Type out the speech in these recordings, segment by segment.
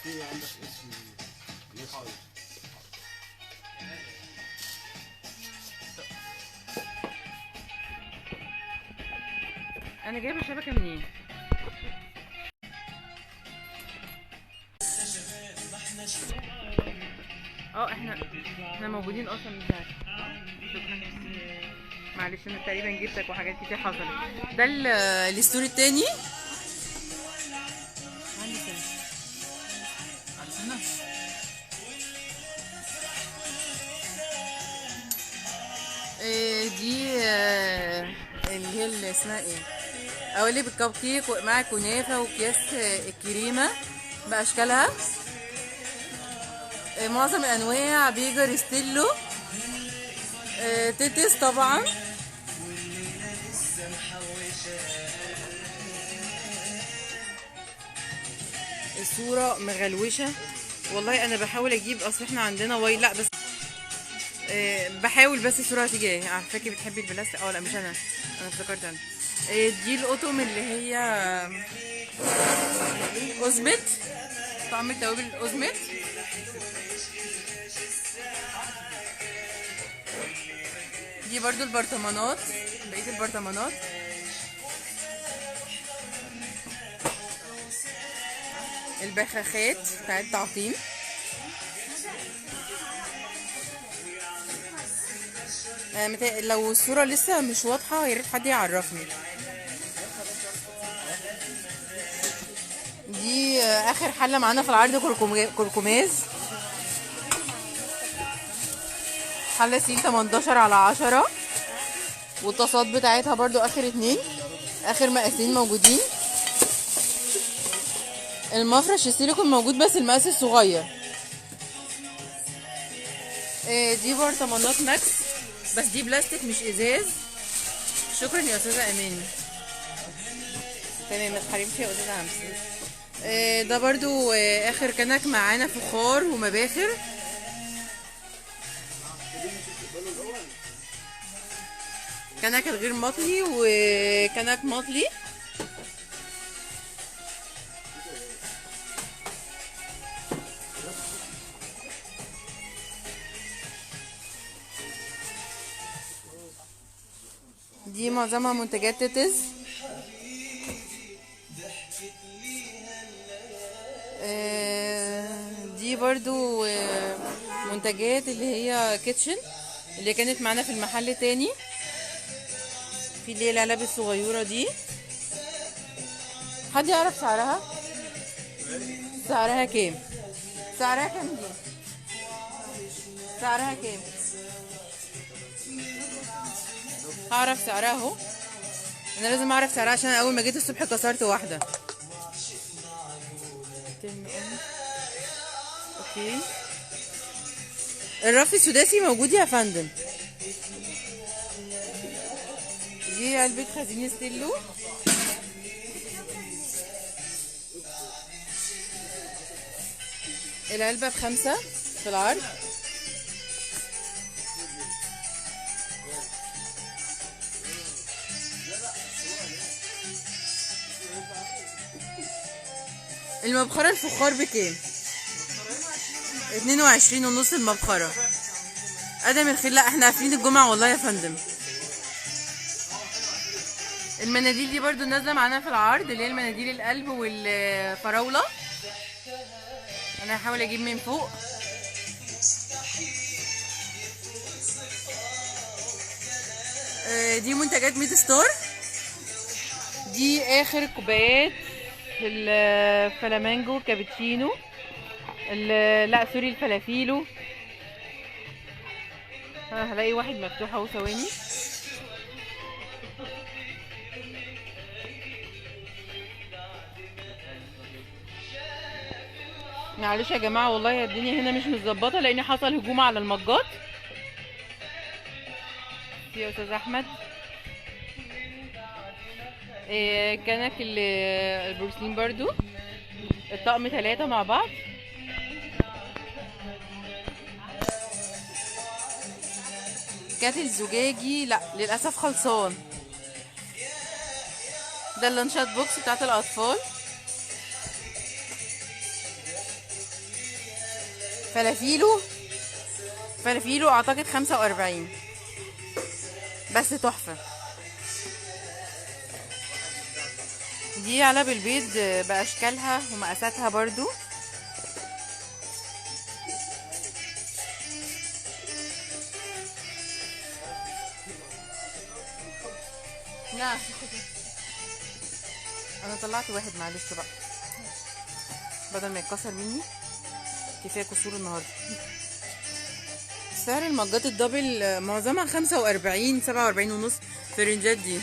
في عندك اسم ليه خالص. انا جايبه الشبكه منين؟ احنا موجودين اصلا من ساعه. شكرا. معلش انا تقريبا جبتك وحاجات كتير حصلت. ده الستوري التاني. عندي سنة. عندي سنة. دي اللي هي اللي اسمها ايه، قوالب الكب كيك مع كنافه واكياس الكريمه باشكالها. معظم الانواع بيجر ستيلو، تيتس طبعا. الصوره مغلوشه والله. انا بحاول اجيب، اصل احنا عندنا لا بس بحاول بس الصوره تيجي. عارفاكي بتحبي البلاستيك. لا مش انا افتكرت انا. دي القطم اللي هي اوزمت، طعم التوابل الاوزمت. دي برضو البرطمانات، بقية البرطمانات. البخاخات بتاع التعقيم. لو الصورة لسه مش واضحة ياريت حد يعرفني. دي اخر حلة معانا في العرض، كركماز، حلة سيل 18×10، والطاسات بتاعتها برضو اخر 2، اخر مقاسين موجودين. المفرش السيليكون موجود بس المقاس الصغير. دي برطمانات ماكس بس دي بلاستيك مش ازاز. شكرا يا استاذه اماني. تمام، ما تحرمش يا استاذه همسي. ده برضو اخر كنك معانا، فخار ومباخر. كنك الغير مطلي وكنك مطلي. دي معظمها منتجات تيتز. دي برضو منتجات اللي هي كيتشن اللي كانت معانا في المحل تاني، في اللي هي العلب الصغيرة دي. حد يعرف سعرها؟ سعرها كام؟ سعرها كام دي؟ سعرها كام؟ هعرف سعرها اهو. انا لازم اعرف سعرها عشان اول ما جيت الصبح كسرت واحدة. اوكي. الرف السداسي موجود يا فندم. دي علبة خزين ستيلو. العلبة ب5 في العرض. المبخرة الفخار بكام؟ 22.5 المبخرة. ادم الخير. لا احنا قافلين الجمعة والله يا فندم. المناديل دي برضو نازلة معانا في العرض، اللي هي المناديل القلب والفراولة. انا هحاول اجيب من فوق. دي منتجات ميد ستار. دي اخر كوبايات الفلامانجو كابتشينو، لا سوري الفلافيلو. هلاقي واحد مفتوح اهو، ثواني. معلش يا جماعه والله الدنيا هنا مش متظبطه لان حصل هجوم على المجات. يا استاذ احمد. كنك البروسلين برضو، الطقم 3 مع بعض. كاتل زجاجي لا للاسف خلصان. ده اللانشات بوكس بتاعت الاطفال. فلافيلو اعتقد 45 بس تحفة. دي علب البيض باشكالها ومقاساتها برضو. لا انا طلعت واحد معلش بقى بدل ما يتكسر مني، كفايه كسور النهارده. سعر المجات الدبل معظمها 45 47 ونص في الرنجات دي.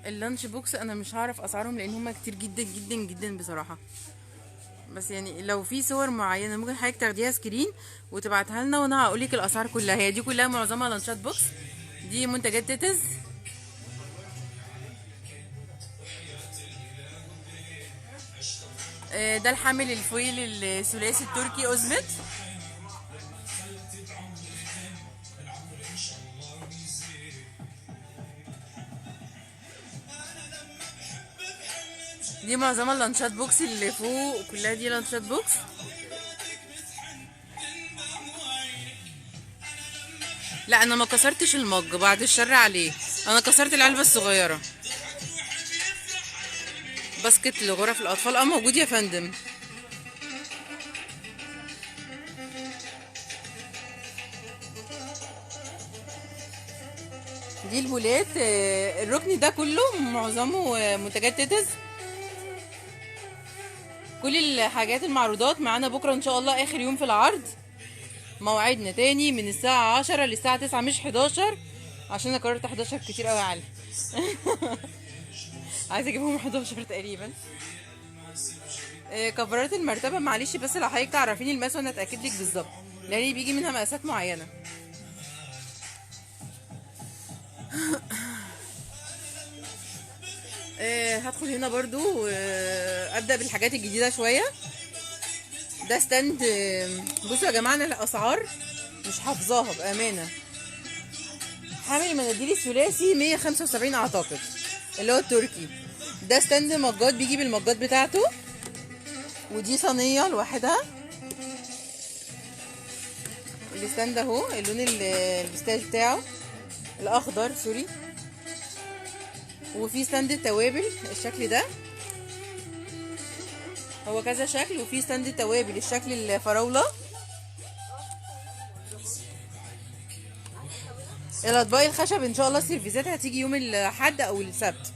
اللانش بوكس انا مش هعرف اسعارهم لان هما كتير جدا جدا جدا بصراحه، بس يعني لو في صور معينه ممكن حضرتك تاخديها سكرين وتبعتها لنا وانا هقولك الاسعار كلها. هي دي كلها معظمها لانشات بوكس، دي منتجات تيتز. ده الحامل الفويل الثلاثي التركي اوزمت. دي معظمها لانشات بوكس اللي فوق كلها دي لانشات بوكس. لا انا ما كسرتش المج بعد الشر عليه، انا كسرت العلبه الصغيره. باسكت لغرف الاطفال موجود يا فندم. دي البولات الركن ده كله معظمه منتجات تيتز. كل الحاجات المعروضات معانا بكره ان شاء الله اخر يوم في العرض. موعدنا تاني من الساعه 10 للساعه 9 مش 11 عشان انا قررت 11 كتير قوي يا علي. عايزه اجيبهم 11 تقريبا. كفرات المرتبه معلش بس لو حضرتك تعرفيني المقاس وانا اتاكد لك بالظبط لان بيجي منها مقاسات معينه. هدخل هنا برضو ابدا بالحاجات الجديده شويه. ده ستاند. بصوا يا جماعه انا الاسعار مش حافظاها بامانه. حامل المناديل الثلاثي 175 اعتقد اللي هو التركي. ده ستاند مجات بيجي بالمجات بتاعته، ودي صينيه لوحدها. الستاند اهو اللون البستاج بتاعه الاخضر سوري. وفي ستاند التوابل الشكل ده، هو كذا شكل. وفي ستاند التوابل الشكل الفراوله. الاطباق الخشب ان شاء الله السيرفيسات هتيجي يوم الاحد او السبت.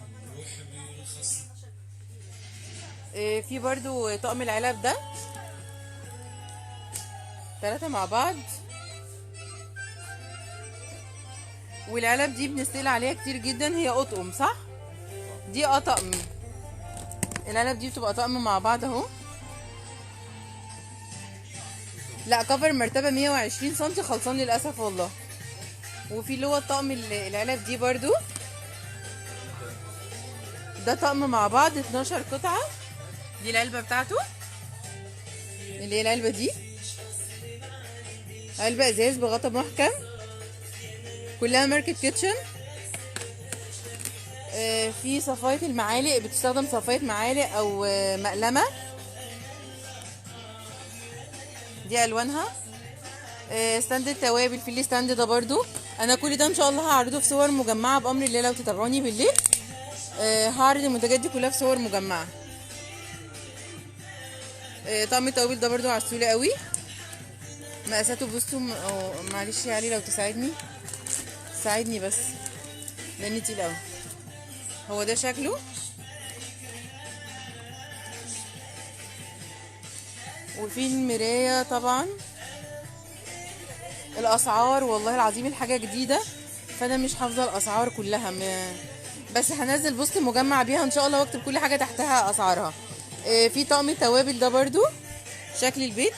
في برضو طقم العلب ده 3 مع بعض. والعلب دي بنستقل عليها كتير جدا، هي اطقم صح؟ دي طقم. العلب دي بتبقى طقم مع بعض اهو. لا كفر مرتبه 120 سم خلصان للاسف والله. وفي اللي هو الطقم العلب دي برضو ده طقم مع بعض 12 قطعه. دي العلبه بتاعته اللي هي العلبه دي علبه ازاز بغطا محكم كلها ماركة كيتشن. في صفاية المعالق بتستخدم صفاية معالق او مقلمة. دي الوانها. ستاند التوابل في الستاند ده برضو. انا كل ده ان شاء الله هعرضه في صور مجمعة بامر الله لو تتابعوني بالليل. هعرض المنتجات دي كلها في صور مجمعة. طقم التوابل ده برضو عسولة قوي. مقاساته بصوا معلش يا علي لو تساعدني ساعدني بس لان تقيل قوي. هو ده شكله. وفي المرايه طبعا. الاسعار والله العظيم الحاجه جديده فانا مش حافظه الاسعار كلها بس هنزل بوست مجمع بيها ان شاء الله واكتب كل حاجه تحتها اسعارها. في طقم التوابل ده برضو شكل البيت.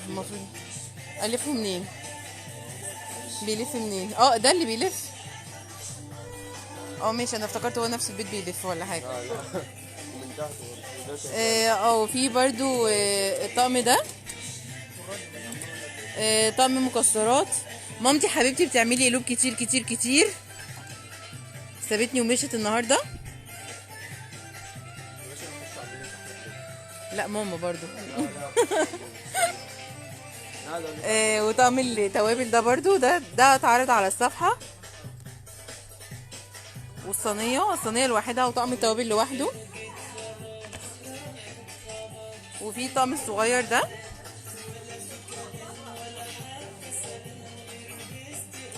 المفروض الفه منين؟ بيلف منين؟ ده اللي بيلف. ماشي انا افتكرت هو نفس البيت بيلف ولا حاجه. من تحت. في برضو الطقم ده طقم مكسرات. مامتي حبيبتي بتعملي قلوب كتير كتير كتير، سابتني ومشت النهارده. لا ماما برضو. وطقم التوابل ده برضو ده اتعرض على الصفحه، والصينيه لوحدها وطقم التوابل لوحده، وفي الطقم الصغير ده.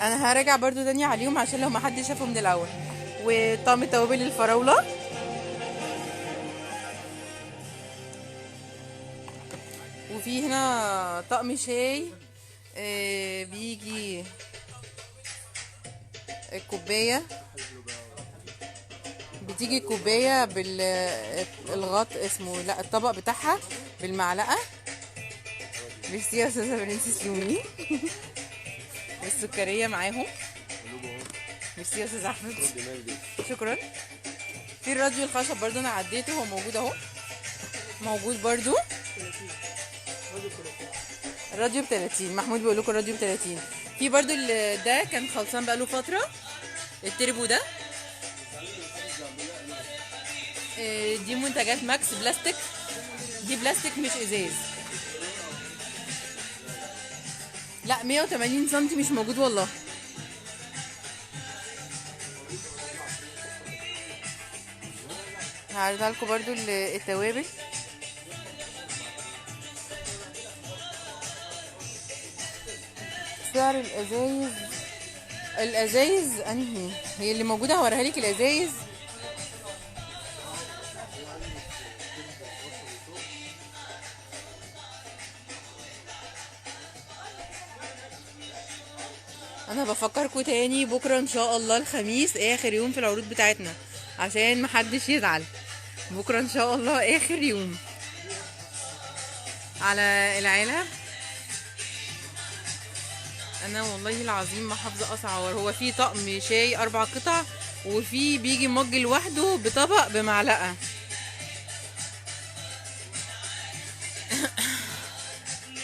انا هراجع برضو تاني عليهم عشان لو ما حد شافه من الاول. وطقم التوابل الفراوله، وفي هنا طقم شاي بيجي الكوبايه، بتيجي الكوبايه بالغط اسمه، لا الطبق بتاعها بالمعلقه. ميرسي يا استاذه برنسس لومي. والسكريه معاهم. ميرسي يا استاذ احمد، شكرا. في الراديو الخشب برضو انا عديته، هو موجود اهو، موجود برضو. الراديو ب30، محمود بيقول لكم الراديو ب30. في برضو ده كان خلصان بقاله فتره، التربو ده. دي منتجات ماكس بلاستيك، دي بلاستيك مش ازاز. لا 180 سنتي مش موجود والله. هعرضها لكم برضو التوابل. سعر الازايز انهي هي اللي موجوده، هوريها لك الازايز. انا بفكركم تاني بكره ان شاء الله الخميس اخر يوم في العروض بتاعتنا عشان محدش يزعل. بكره ان شاء الله اخر يوم على العلب. انا والله العظيم ما حافظه اسعار. هو في طقم شاي 4 قطع، وفي بيجي مج لوحده بطبق بمعلقه.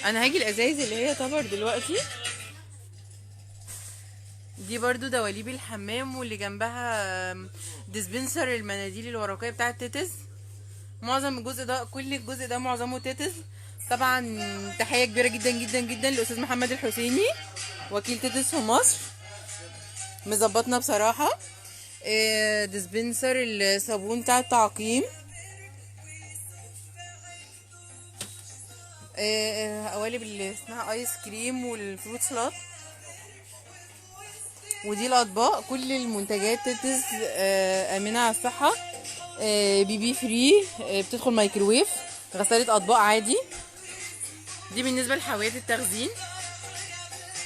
انا هاجي الازايز اللي هي طبر دلوقتي. دي برضو دواليب الحمام، واللي جنبها ديسبنسر المناديل الورقيه بتاعه تيتز. معظم الجزء ده، كل الجزء ده معظمه تيتز. طبعا تحيه كبيره جدا جدا جدا للاستاذ محمد الحسيني وكيل تيتز في مصر، مظبطنا بصراحه. ديسبنسر الصابون بتاع التعقيم. قوالب اللي اسمها ايس كريم والفروت سلاد. ودي الاطباق، كل المنتجات تيتز امنه على الصحه، بي فري، بتدخل مايكروويف، غسالة اطباق عادي. دي بالنسبه لحاويات التخزين.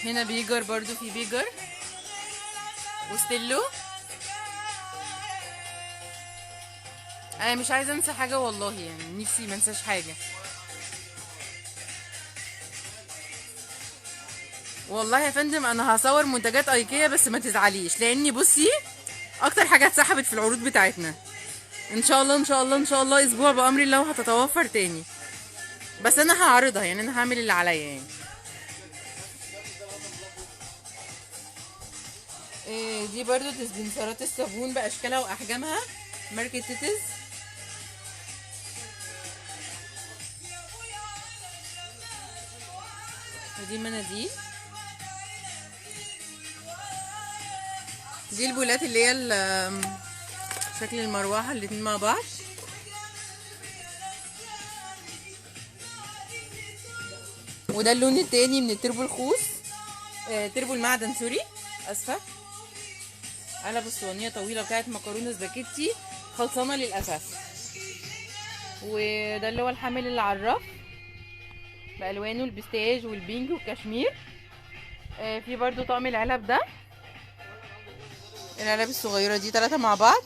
هنا بيجر، برضو في بيجر وستيلو. انا مش عايزه انسى حاجه والله، يعني نفسي ما انساش حاجه والله يا فندم. انا هصور منتجات ايكيا بس ما تزعليش، لاني بصي اكتر حاجه اتسحبت في العروض بتاعتنا. ان شاء الله ان شاء الله ان شاء الله اسبوع بامر الله هتتوفر تاني، بس انا هعرضها، يعني انا هعمل اللي عليا يعني. دي برضو ديسبنسرات الصابون باشكالها واحجامها، ماركه تيتز. ودي مناديل. دي البولات اللي هي شكل المروحه الاتنين مع بعض. وده اللون التاني من التربو الخوص، تربو المعدن، سوري اسفه. علب الصوانيه طويله بتاعت مكرونه سباكيتي خلصانه للاسف. وده اللي هو الحامل اللي على الرف بالوانه البستاج والبينك والكشمير. في برضو طقم العلب ده، العلب الصغيره دي 3 مع بعض.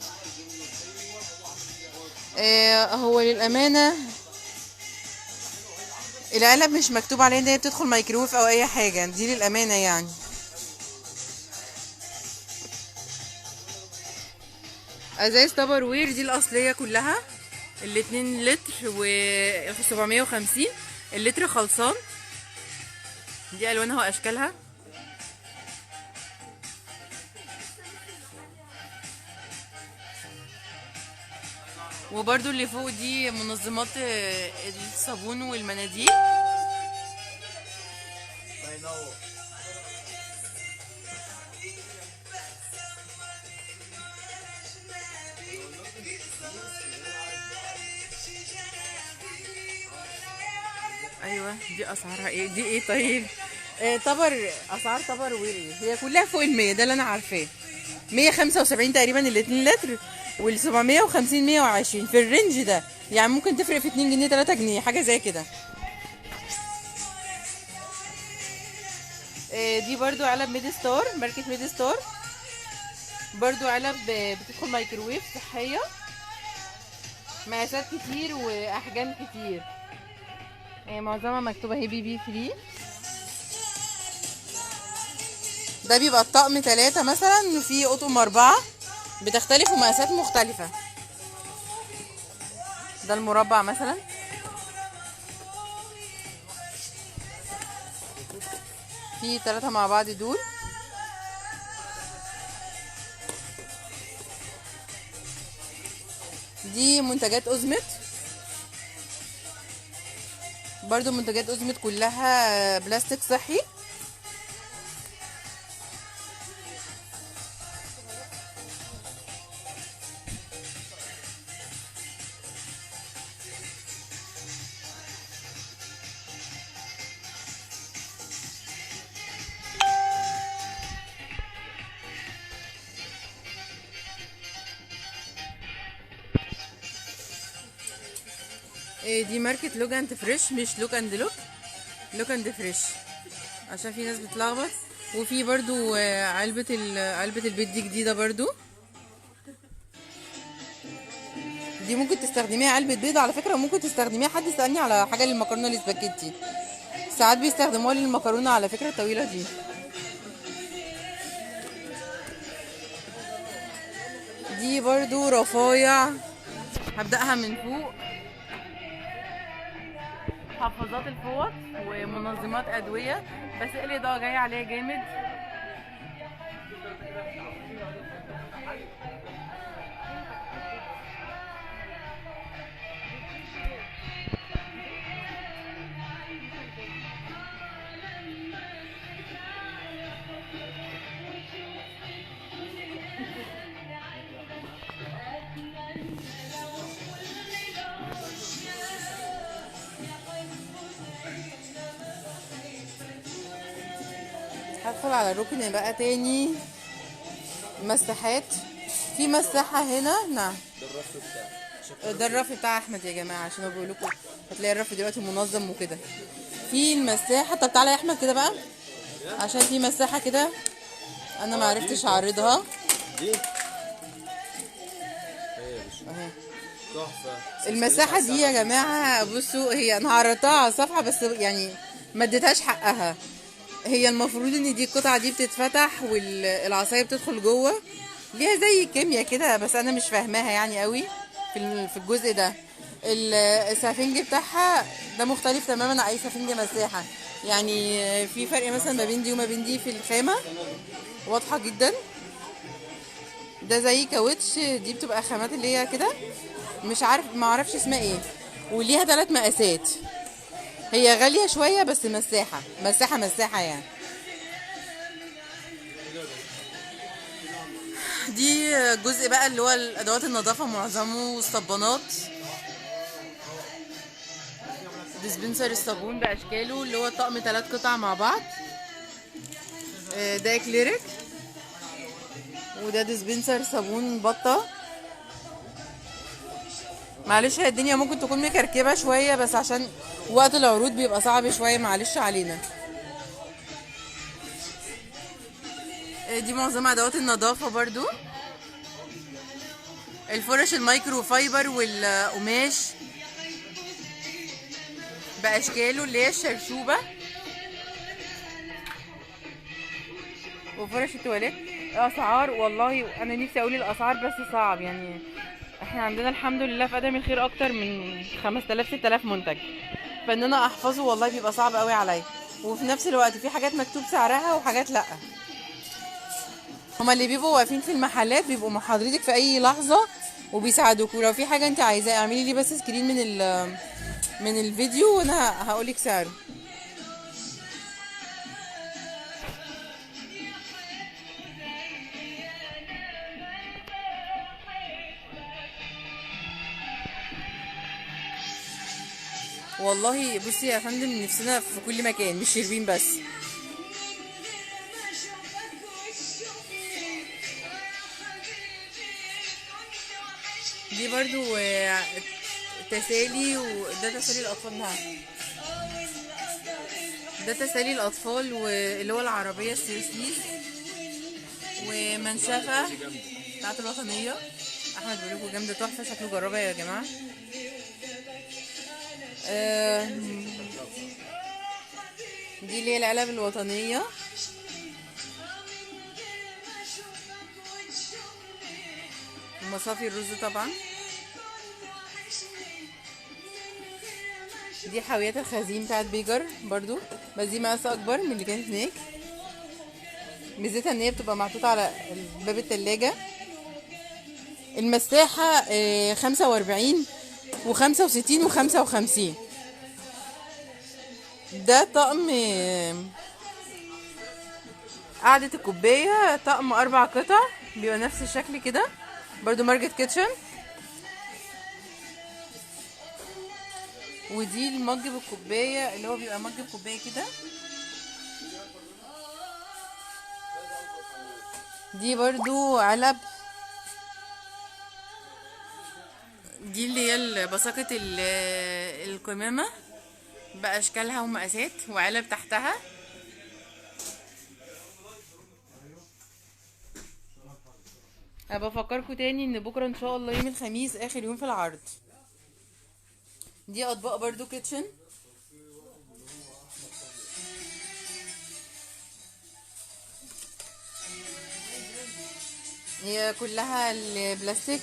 هو للامانه العلب مش مكتوب عليها ان هي بتدخل مايكرويف او اي حاجه، دي للامانه يعني. ازايز تبر وير دي الاصليه كلها، ال2 لتر و 750 اللتر خلصان دي الوانها واشكالها. وبرده اللي فوق دي منظمات الصابون والمناديل. ايوه دي اسعارها ايه؟ دي ايه طيب؟ طبر، اسعار طبر ويري هي كلها فوق ال100، ده اللي انا عارفاه. 175 تقريبا ال 2 لتر، وال 750 120 في الرينج ده، يعني ممكن تفرق في 2 جنيه 3 جنيه حاجه زي كده. دي برضو علب ميدي ستار، ماركه ميدي ستار. برضو علب بتدخل مايكروويف صحيه، مقاسات كتير واحجام كتير. معظمها مكتوبه هي بي 3. ده بيبقى الطقم 3 مثلا، في قطم 4 بتختلف ومقاسات مختلفة. ده المربع مثلا، في 3 مع بعض دول. دي منتجات أوزمت، برضو منتجات أوزمت كلها بلاستيك صحي. دي ماركة لوك اند فريش، مش لوك اند لوك، لوك اند فريش، عشان في ناس بتلخبط. وفي برضو علبة البيت دي جديدة برضو. دي ممكن تستخدميها علبة بيض على فكرة، وممكن تستخدميها، حد سألني على حاجة للمكرونة الاسباجيتي، ساعات بيستخدموها للمكرونة على فكرة الطويلة دي. دي برضو رفايع، هبدأها من فوق. حفاظات الفوط ومنظمات أدوية، بس الإضاءة جاية عليها جامد. هدخل على الركن بقى تاني. مساحات، في مساحة هنا. نعم، ده الرف بتاع احمد يا جماعة، عشان بقول لكم هتلاقي الرف دلوقتي منظم وكده. في المساحة، طب تعالى يا احمد كده بقى، عشان في مساحة كده انا ما عرفتش اعرضها. دي اهي تحفه. المساحة دي يا جماعة، بصوا هي انا عرضتها على الصفحة بس يعني ما اديتهاش حقها. هي المفروض ان دي القطعة دي بتتفتح والعصاية بتدخل جوه، ليها زي كيمياء كده، بس انا مش فاهماها يعني قوي في الجزء ده. السفنج بتاعها ده مختلف تماما عن اي سفنج مساحة، يعني في فرق مثلا ما بين دي وما بين دي في الخامة واضحة جدا. ده زي كاوتش، دي بتبقى خامات اللي هي كده، مش عارف، ما اعرفش اسمها ايه، وليها 3 مقاسات. هي غالية شوية بس مساحة يعني. دي جزء بقى اللي هو ادوات النظافة معظمه، والصبانات، ديسبنسر الصابون باشكاله اللي هو طقم 3 قطع مع بعض. ده اكليريك، وده ديسبنسر صابون بطة. معلش هي الدنيا ممكن تكون مكركبة شوية، بس عشان وقت العروض بيبقى صعب شوية، معلش علينا. دي معظم ادوات النظافة برضو. الفرش المايكرو فايبر والقماش باشكاله اللي هي الشرشوبة، وفرش التواليت. اسعار والله انا نفسي اقول الاسعار بس صعب، يعني احنا عندنا الحمد لله في ادم الخير اكتر من 5000 6000 منتج، فان انا احفظه والله بيبقى صعب قوي عليا. وفي نفس الوقت في حاجات مكتوب سعرها وحاجات لا. هما اللي بيبقوا واقفين في المحلات بيبقوا مع حضرتك في اي لحظه وبيساعدوك، ولو في حاجه انت عايزاها اعملي لي بس سكرين من الفيديو وانا هقولك سعره. والله بصي يا فندم، نفسنا في كل مكان مش شربين بس. دي برضو تسالي، وده تسالي الاطفال. نعم، ده تسالي الاطفال واللي هو العربيه السويسيس، ومنشفه بتاعت الوطنيه. احمد بيقول لكم جامده تحفه، شكله جربها يا جماعه. دي اللي هي العلب الوطنيه. ومصافي الرز طبعا. دي حاويات الخزين بتاعت بيجر برضو، بس دي مقاسها اكبر من اللي كانت هناك. ميزتها ان هي بتبقى محطوطه على باب التلاجة. المساحه 45 و65 و55. ده طقم قعدة الكوباية، طقم 4 قطع، بيبقى نفس الشكل كده، برضو ماركت كيتشن. ودي المج بالكوباية اللي هو بيبقى مج بكوباية كده. دي برضو علب، دي اللي هي بساقة القمامة بأشكالها ومقاسات، وعلب تحتها. هبقى افكركم تاني ان بكره ان شاء الله يوم الخميس اخر يوم في العرض. دي اطباق برضو كيتشن. هي كلها البلاستيك،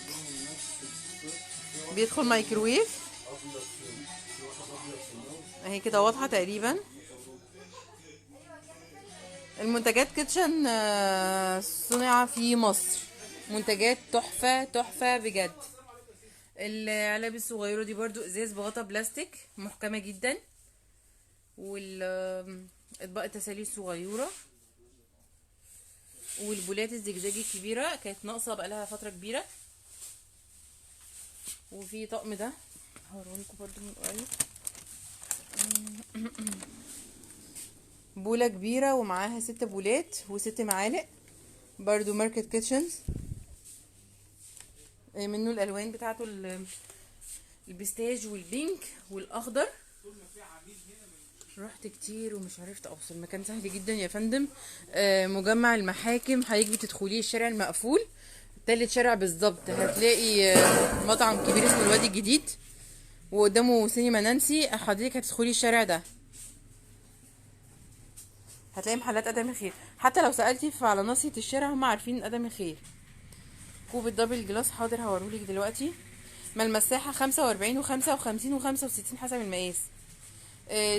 بيدخل مايكرويف اهي كده واضحه تقريبا. المنتجات كيتشن صنع في مصر، منتجات تحفه تحفه بجد. العلب الصغيره دي برضو ازاز بغطا بلاستيك محكمه جدا. والاطباق التسالي الصغيره، والبولات الزجزاجي الكبيره كانت ناقصه بقالها فتره كبيره. وفي طقم ده هوريلكوا برضو من قريب، بوله كبيره ومعاها 6 بولات و6 معالق، برضو ماركت كيتشنز. منه الالوان بتاعته البستاج والبينك والاخضر. رحت كتير ومش عرفت اوصل، مكان سهل جدا يا فندم. مجمع المحاكم، حضرتك بتدخليه الشارع المقفول، تالت شارع بالظبط هتلاقي مطعم كبير اسمه الوادي الجديد، وقدامه سينما نانسي. حضرتك هتدخلي الشارع ده هتلاقي محلات ادم الخير، حتى لو سالتي على ناصية الشارع هم عارفين ادم الخير. كوب الدبل جلاس، حاضر هوريهولك دلوقتي. ما المساحه 45 و55 و65 حسب المقاس.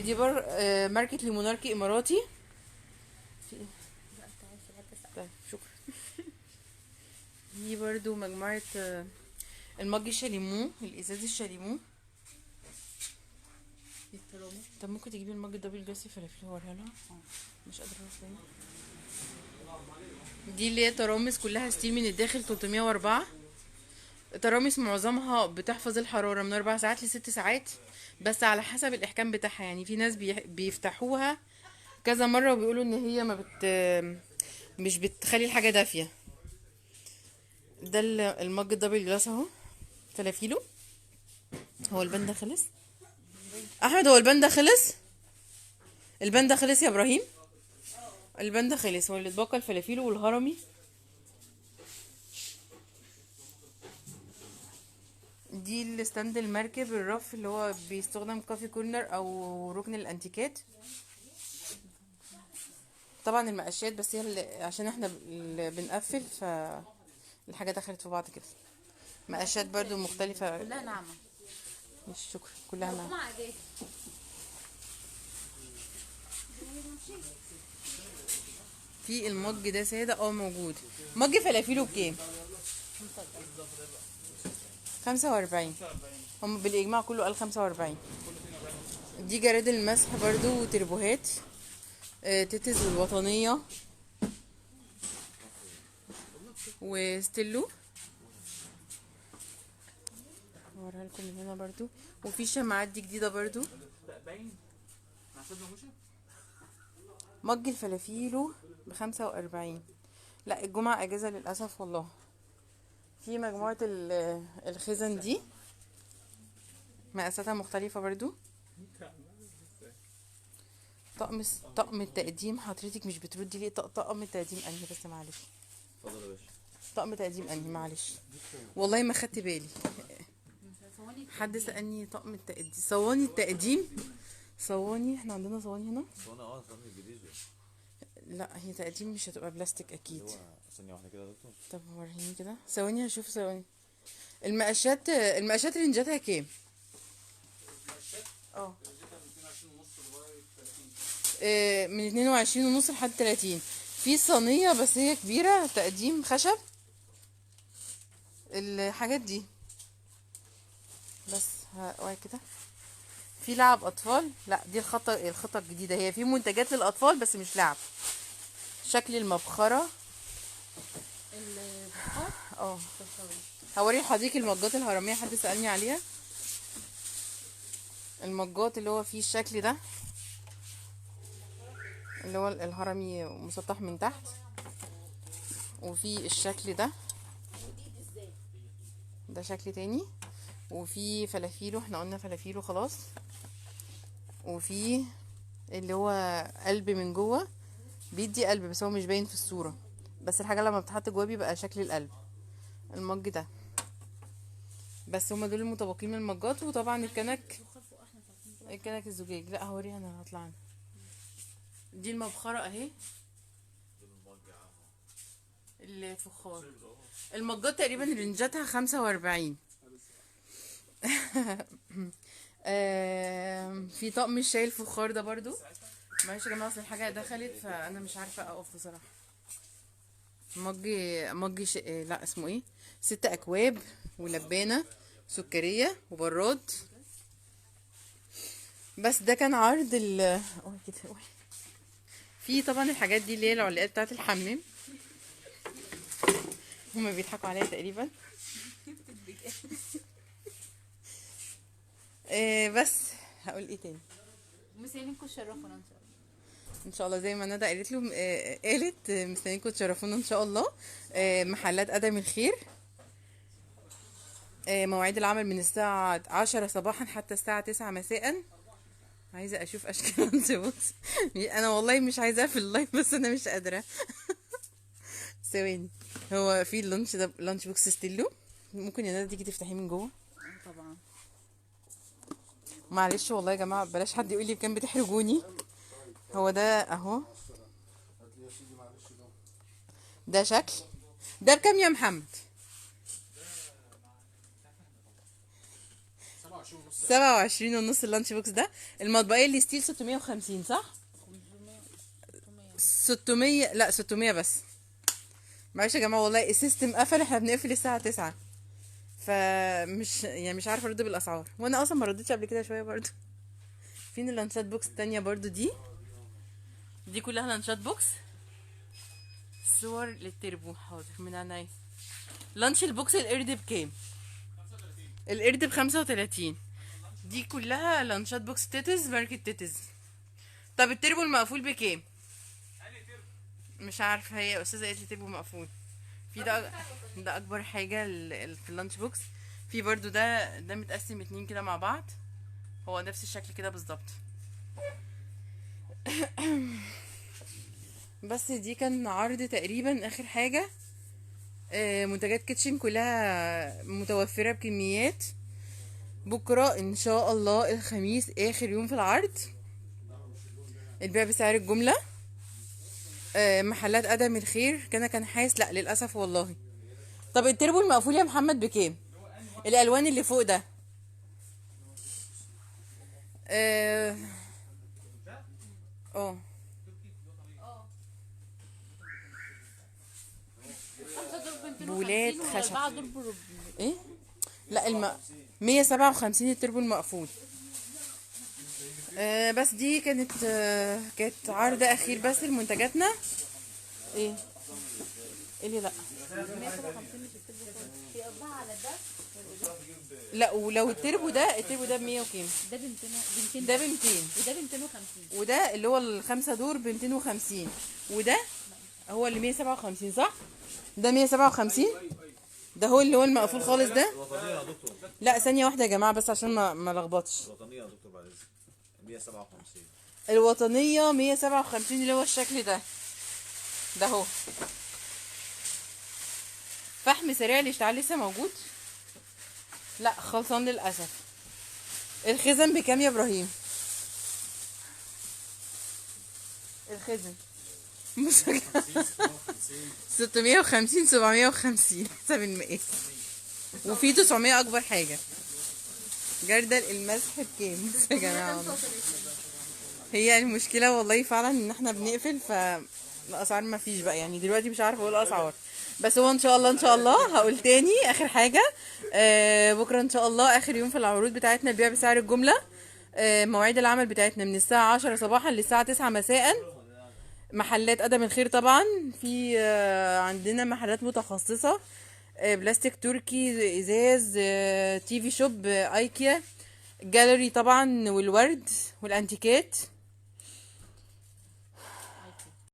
دي ماركة ليموناركي اماراتي. طيب شكرا. دي برضو مجموعة المج الشاليمو، الازاز الشاليمو. طب ممكن تجيبي المج الدبل جلاس فلافل هوريها لها، مش قادرة اروح. دي اللي هي ترامس كلها ستيل من الداخل، 304 ترامس، معظمها بتحفظ الحرارة من 4 ساعات ل6 ساعات، بس على حسب الاحكام بتاعها. يعني في ناس بيفتحوها كذا مرة وبيقولوا ان هي ما مش بتخلي الحاجة دافية. ده المج الدبل جلاس اهو، فلافيلو. هو البان ده خلص احمد؟ هو البان ده خلص؟ البان ده خلص يا ابراهيم؟ البان ده خلص، هو اللي اتبقى الفلافيلو والهرمي. دي الستاند المركب، الرف اللي هو بيستخدم كافي كورنر او ركن الانتيكات. طبعا المقاشات، بس هي عشان احنا اللي بنقفل فالحاجة دخلت في بعض كده. مقاشات برضو مختلفة كلها ناعمة. مش شكرا، كلها ناعمة. في المج ده ساده موجود. مج فلافيله بكام؟ 45. هم بالاجماع كله قال 45. دي جراد المسح برضو وتربوهات. تيتز والوطنيه وستيلو. هوريها لكم من هنا برضو. وفي شماعات دي جديده برضو. مج الفلافيلو ب45. لا الجمعة اجازة للأسف والله. في مجموعة الخزن دي مقاساتها مختلفة برضو. طقم التقديم. حضرتك مش بتردي ليه؟ طقم التقديم انهي بس معلش؟ اتفضل يا باشا. طقم تقديم انهي معلش؟ والله ما خدت بالي. حد سألني طقم التقديم. صواني التقديم. صواني احنا عندنا صواني هنا. صواني الجديد. لا هي تقديم مش هتبقى بلاستيك اكيد. ثانية واحدة كده يا دكتور. طب وريني كده ثواني هشوف ثواني. المقاشات رينجاتها كام؟ اه من 22 ونص لحد 30. في صينية بس هي كبيرة تقديم خشب. الحاجات دي بس واقع كده. في لعب اطفال. لا دي الخطة الجديدة. هي في منتجات للاطفال بس مش لعب. شكل المبخرة. اه هوري لحضرتك المجات الهرمية. حد سألني عليها. المجات اللي هو فيه الشكل ده اللي هو الهرمي مسطح من تحت. وفي الشكل ده شكل تاني. وفي فلافيلو. احنا قلنا فلافيلو خلاص. وفي اللي هو قلب من جوه. بيدي قلب بس هو مش باين في الصورة. بس الحاجة لما بتحط جوه بيبقى شكل القلب. المج ده بس. هما دول المتبقين من المجات. وطبعا الكنك الزجاج. لا هوريها انا هطلع انا. دي المبخرة اهي. الفخار. المجات تقريبا رنجاتها 45. في طقم الشاي الفخار ده برضو. معلش يا جماعه اصل الحاجه دخلت فانا مش عارفه اقف بصراحه. لا اسمه ايه. 6 اكواب ولبانه سكريه وبراد. بس ده كان عرض كده. في طبعا الحاجات دي اللي هي العلاقات بتاعت الحمام. هما بيضحكوا عليا تقريبا. بس هقول ايه تاني. مستنيينكم تشرفونا ان شاء الله. ان شاء الله زي ما ندى قالت له. قالت مستنيينكم تشرفونا ان شاء الله. محلات ادم الخير. مواعيد العمل من الساعة 10 صباحا حتى الساعة 9 مساء. عايزة اشوف اشكال لانش بوكس. انا والله مش عايزاه في اللايف بس انا مش قادرة. ثواني. هو في اللانش ده لانش بوكس ستيلو. ممكن يا ندى تيجي تفتحيه من جوه؟ طبعا. معلش والله يا جماعة بلاش حد يقول لي بكام بتحرجوني. هو ده اهو. ده شكل. ده بكام يا محمد؟ 27 ونص اللانش بوكس ده. المطبقية اللي ستيل 650 صح؟ 600. لا 600 بس. معلش يا جماعة والله السيستم قفل. احنا بنقفل الساعة 9. فمش يعني مش عارفة ارد بالاسعار. وانا اصلا ما ردتش قبل كده شوية برضو. فين اللانشات بوكس التانية برضو دي كلها لانشات بوكس. صور للتربو. حاضر من عينيا. لانش البوكس القرد بكام؟ القرد ب35. دي كلها لانشات بوكس تيتز ماركة تيتز. طب التربو المقفول بكام؟ مش عارفه. هي استاذه قالت لي تربو مقفول. في ده اكبر حاجه في اللانش بوكس. في برضو ده متقسم 2 كده مع بعض. هو نفس الشكل كده بالظبط. بس دي كان عرض تقريبا اخر حاجه. منتجات كيتشن كلها متوفره بكميات. بكره ان شاء الله الخميس اخر يوم في العرض. البيع بسعر الجمله. محلات ادم الخير كان حاس. لا للاسف والله. طب التربو المقفول يا محمد بكام؟ الالوان اللي فوق ده. اه الاربعه دول بربع. ايه لا 157 التربو المقفول. بس دي كانت عرض اخير بس لمنتجاتنا. ايه اللي لا 157 مش التربو خالص، في اربعه على ده. لا، ولو التربو ده ب 100 وكام؟ ده ب 200 ده ب 200 وده ب 250. وده اللي هو الخمسة دور ب 250 وده هو اللي 157 صح؟ ده 157 ده هو اللي هو المقفول خالص ده. الوطنية يا دكتور. لا ثانية واحدة يا جماعة بس عشان ما لخبطش. الوطنية يا دكتور بعد اذنك 157. الوطنية 157 اللي هو الشكل ده اهو. فحم سريع الاشتعال لسه موجود؟ لا خلصان للأسف. الخزن بكام يا ابراهيم؟ الخزن 650 750 حسب المقاس، وفي 900 اكبر حاجه. جردل المسح بكام؟ بصوا يا جماعه والله. هي المشكله والله فعلا ان احنا بنقفل فالاسعار ما فيش بقى، يعني دلوقتي مش عارفه اقول الاسعار، بس هو ان شاء الله هقول تاني اخر حاجه. بكره ان شاء الله اخر يوم في العروض بتاعتنا، البيع بسعر الجمله. مواعيد العمل بتاعتنا من الساعه 10 صباحا للساعه 9 مساء. محلات قدم الخير طبعا، في عندنا محلات متخصصه، بلاستيك تركي، ازاز، تي في شوب، ايكيا، جاليري طبعا، والورد والانتيكات.